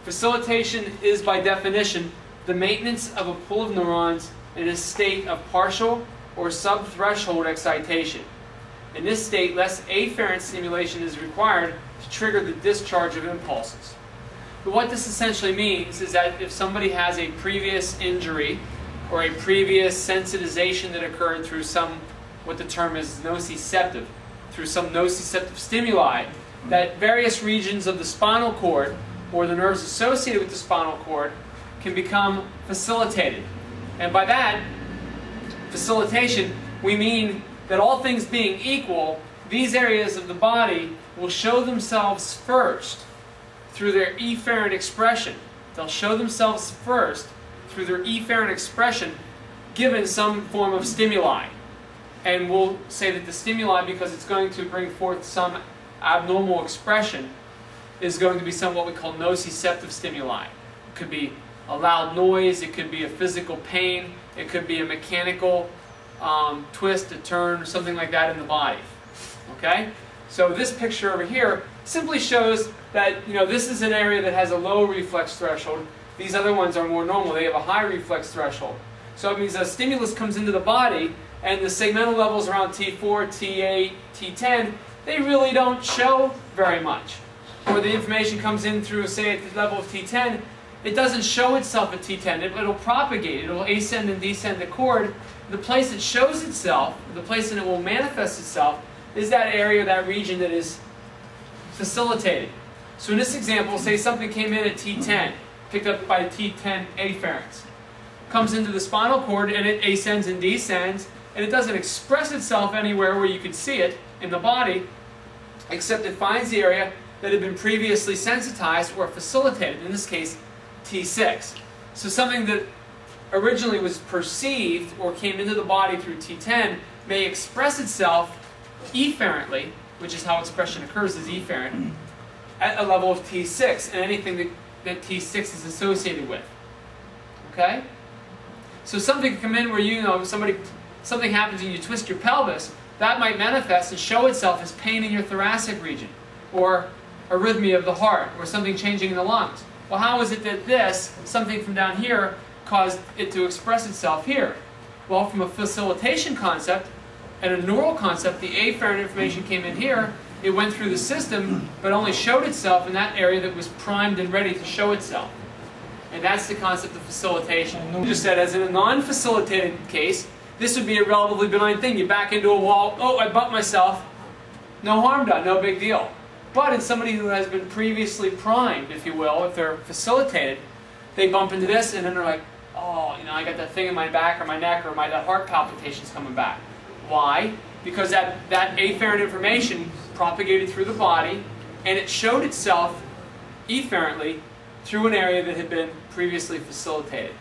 Facilitation is, by definition, the maintenance of a pool of neurons in a state of partial or subthreshold excitation. In this state, less afferent stimulation is required to trigger the discharge of impulses. But what this essentially means is that if somebody has a previous injury or a previous sensitization that occurred through some, what the term is, nociceptive, through some nociceptive stimuli, that various regions of the spinal cord or the nerves associated with the spinal cord can become facilitated. And by that, facilitation, we mean that all things being equal, these areas of the body will show themselves first through their efferent expression. They'll show themselves first through their efferent expression given some form of stimuli. And we'll say that the stimuli, because it's going to bring forth some abnormal expression, is going to be some what we call nociceptive stimuli. It could be a loud noise, it could be a physical pain, it could be a mechanical twist, a turn, something like that in the body. Okay? So this picture over here simply shows that, this is an area that has a low reflex threshold. These other ones are more normal. They have a high reflex threshold. So it means a stimulus comes into the body and the segmental levels around T4, T8, T10, they really don't show very much. Or the information comes in through, say, at the level of T10, it doesn't show itself at T10. It'll propagate. It'll ascend and descend the cord. The place it shows itself, the place that it will manifest itself, is that area, that region that is facilitated. So in this example, say something came in at T10, picked up by T10 afferents. Comes into the spinal cord and it ascends and descends, and it doesn't express itself anywhere where you could see it in the body, except it finds the area that had been previously sensitized or facilitated, in this case, T6. So something that originally was perceived or came into the body through T10 may express itself efferently, which is how expression occurs, is efferent, at a level of T6, and anything that T6 is associated with. Okay? So something can come in where something happens and you twist your pelvis, that might manifest and show itself as pain in your thoracic region, or arrhythmia of the heart, or something changing in the lungs. Well, how is it that something from down here, caused it to express itself here? Well, from a facilitation concept and a neural concept, the afferent information came in here, it went through the system, but only showed itself in that area that was primed and ready to show itself. And that's the concept of facilitation. We just said, as in a non-facilitated case, this would be a relatively benign thing. You back into a wall, oh, I bumped myself, no harm done, no big deal. But in somebody who has been previously primed, if you will, if they're facilitated, they bump into this and then they're like, oh, I got that thing in my back or my neck or that heart palpitation's coming back. Why? Because that afferent information propagated through the body and it showed itself efferently through an area that had been previously facilitated.